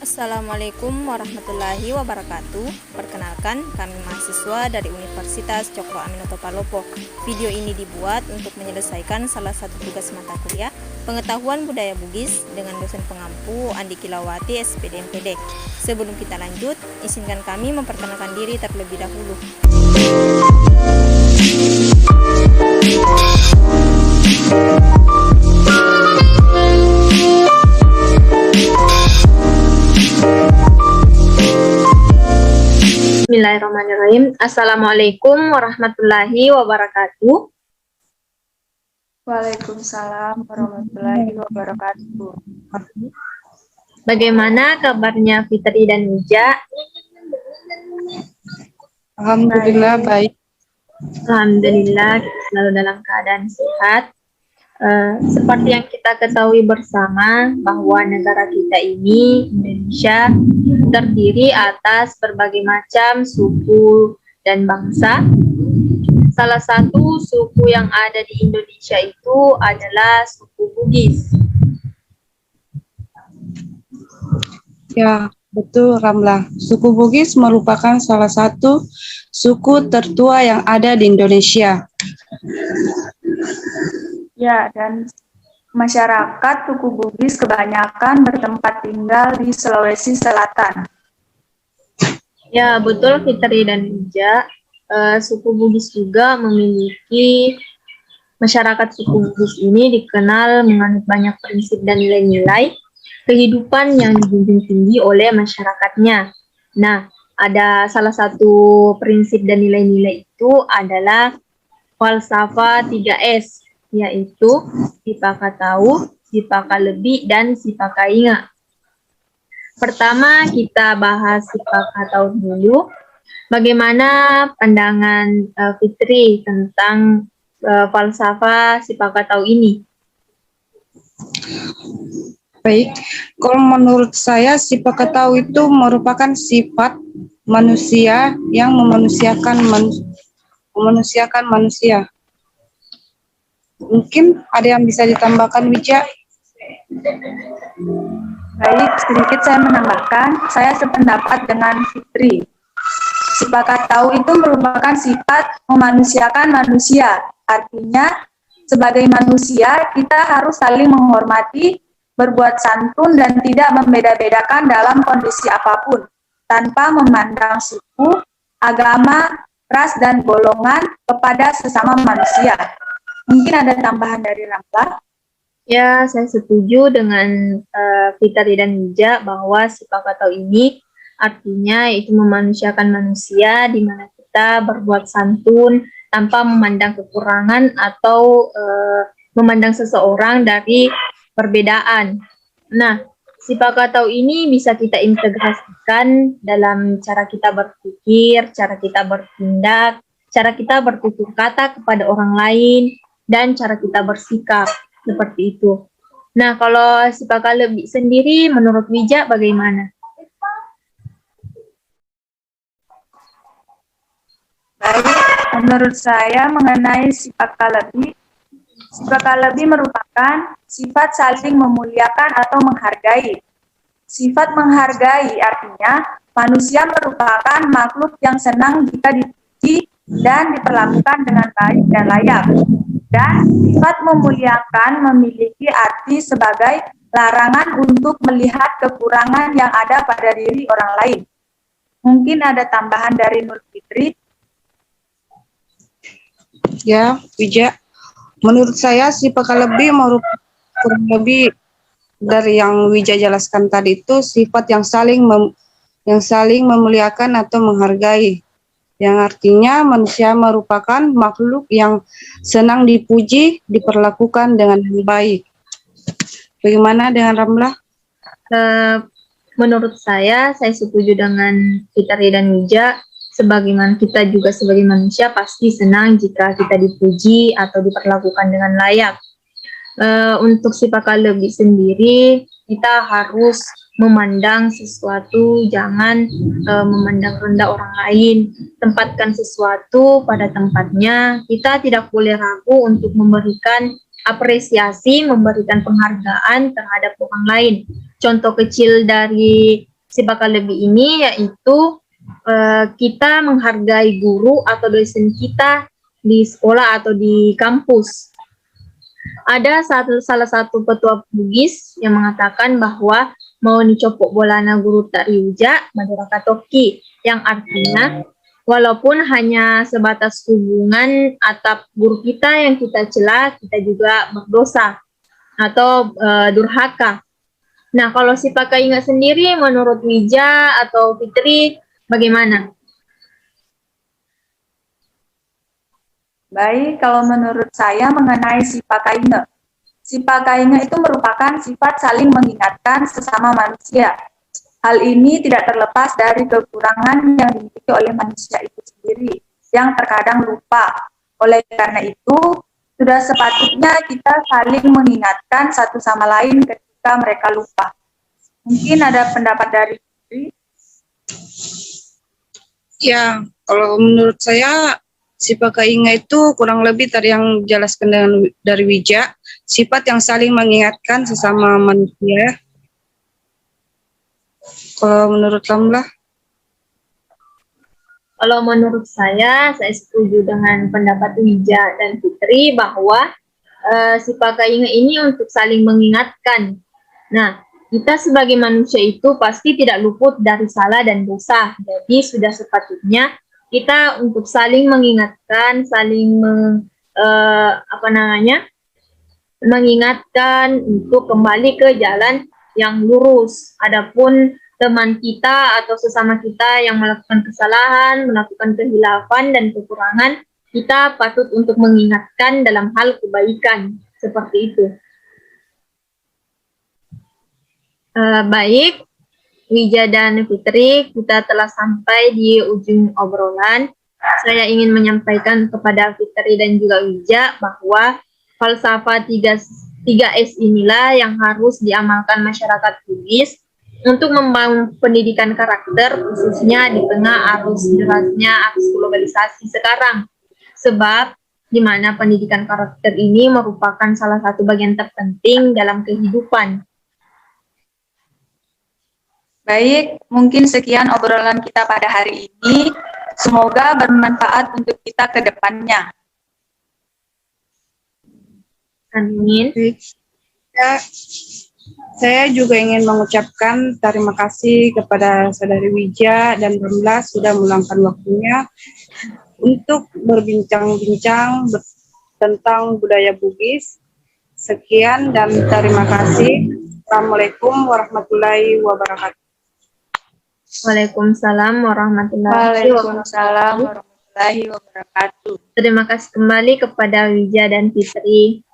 Assalamualaikum warahmatullahi wabarakatuh. Perkenalkan, kami mahasiswa dari Universitas Cokro Aminoto Palopo. Video ini dibuat untuk menyelesaikan salah satu tugas mata kuliah Pengetahuan Budaya Bugis dengan dosen pengampu Andi Kilawati, SPD MPD. Sebelum kita lanjut, izinkan kami memperkenalkan diri terlebih dahulu. Bismillahirrahmanirrahim. Assalamualaikum warahmatullahi wabarakatuh. Waalaikumsalam warahmatullahi wabarakatuh. Bagaimana kabarnya Fitri dan Wija? Alhamdulillah baik. Alhamdulillah kita selalu dalam keadaan sehat. Seperti yang kita ketahui bersama bahwa negara kita ini, Indonesia, terdiri atas berbagai macam suku dan bangsa. Salah satu suku yang ada di Indonesia itu adalah suku Bugis. Ya, betul Ramlah. Suku Bugis merupakan salah satu suku tertua yang ada di Indonesia. Ya, dan masyarakat suku Bugis kebanyakan bertempat tinggal di Sulawesi Selatan. Ya, betul Fitri dan Wija. Suku Bugis juga memiliki masyarakat suku Bugis ini dikenal menganut banyak prinsip dan nilai-nilai kehidupan yang dijunjung tinggi oleh masyarakatnya. Nah, ada salah satu prinsip dan nilai-nilai itu adalah falsafah 3S, yaitu Sipaka Tahu, Sipaka Lebih, dan Sipaka Ingat. Pertama, kita bahas Sipaka Tahu dulu. Bagaimana pandangan Fitri tentang falsafah Sipaka Tahu ini? Baik, kalau menurut saya Sipaka Tahu itu merupakan sifat manusia yang memanusiakan manusia. Mungkin ada yang bisa ditambahkan, Wija? Baik, sedikit saya menambahkan, saya sependapat dengan Fitri. Sipaka Tahu itu merupakan sifat memanusiakan manusia. Artinya, sebagai manusia, kita harus saling menghormati, berbuat santun, dan tidak membeda-bedakan dalam kondisi apapun, tanpa memandang suku, agama, ras, dan golongan kepada sesama manusia. Mungkin ada tambahan dari Ramla? Ya, saya setuju dengan Fitri dan Wija bahwa Sipaka Tahu ini artinya itu memanusiakan manusia, di mana kita berbuat santun tanpa memandang kekurangan atau memandang seseorang dari perbedaan. Nah, Sipaka Tahu ini bisa kita integrasikan dalam cara kita berpikir, cara kita bertindak, cara kita bertutur kata kepada orang lain, dan cara kita bersikap, seperti itu. Nah, kalau Sipaka Lebih sendiri, menurut Wija bagaimana? Baik, menurut saya mengenai Sipaka Lebih merupakan sifat saling memuliakan atau menghargai. Sifat menghargai artinya manusia merupakan makhluk yang senang jika dipuji dan diperlakukan dengan baik dan layak. Dan sifat memuliakan memiliki arti sebagai larangan untuk melihat kekurangan yang ada pada diri orang lain. Mungkin ada tambahan dari Nur Fitri? Ya, Wija. Menurut saya Sipaka Lebih merupakan kurang lebih dari yang Wija jelaskan tadi itu sifat yang saling memuliakan atau menghargai. Yang artinya manusia merupakan makhluk yang senang dipuji, diperlakukan dengan baik. Bagaimana dengan Ramlah? Menurut saya setuju dengan Fitri dan Wija. Sebagaimana kita juga sebagai manusia pasti senang jika kita dipuji atau diperlakukan dengan layak. Untuk Sipaka Lebih sendiri, kita harus memandang sesuatu, jangan memandang rendah orang lain. Tempatkan sesuatu pada tempatnya. Kita tidak boleh ragu untuk memberikan apresiasi, memberikan penghargaan terhadap orang lain. Contoh kecil dari sifat lebih ini yaitu kita menghargai guru atau dosen kita di sekolah atau di kampus. Ada salah satu petua Bugis yang mengatakan bahwa mau nicopok bolana guru tak riuja, madura katoki, yang artinya walaupun hanya sebatas hubungan atap guru kita yang kita cela, kita juga berdosa atau durhaka. Nah, kalau si pakai ingat sendiri, menurut Wija atau Fitri, bagaimana? Baik, kalau menurut saya mengenai sifat kainge. Sifat kainge itu merupakan sifat saling mengingatkan sesama manusia. Hal ini tidak terlepas dari kekurangan yang dimiliki oleh manusia itu sendiri, yang terkadang lupa. Oleh karena itu, sudah sepatutnya kita saling mengingatkan satu sama lain ketika mereka lupa. Mungkin ada pendapat dari Fitri? Ya, kalau menurut saya sifat kainga itu kurang lebih tadi yang jelaskan dari Wija, sifat yang saling mengingatkan sesama manusia. Kalau menurut Lamlah? Kalau menurut saya setuju dengan pendapat Wija dan Fitri bahwa sifat kainge ini untuk saling mengingatkan. Nah, kita sebagai manusia itu pasti tidak luput dari salah dan dosa. Jadi sudah sepatutnya kita untuk saling mengingatkan, saling mengingatkan untuk kembali ke jalan yang lurus. Adapun teman kita atau sesama kita yang melakukan kesalahan, melakukan kehilafan dan kekurangan, kita patut untuk mengingatkan dalam hal kebaikan. Seperti itu. Baik, Wija dan Fitri, kita telah sampai di ujung obrolan. Saya ingin menyampaikan kepada Fitri dan juga Wija bahwa falsafah 3S inilah yang harus diamalkan masyarakat Bugis untuk membangun pendidikan karakter, khususnya di tengah arus derasnya arus globalisasi sekarang. Sebab di mana pendidikan karakter ini merupakan salah satu bagian terpenting dalam kehidupan. Baik, mungkin sekian obrolan kita pada hari ini. Semoga bermanfaat untuk kita ke depannya. Amin. Ya, saya juga ingin mengucapkan terima kasih kepada Saudari Wija dan Lamlah sudah meluangkan waktunya untuk berbincang-bincang tentang budaya Bugis. Sekian dan terima kasih. Assalamualaikum warahmatullahi wabarakatuh. Waalaikumsalam warahmatullahi wabarakatuh. Waalaikumsalam warahmatullahi wabarakatuh. Terima kasih kembali kepada Wija dan Fitri.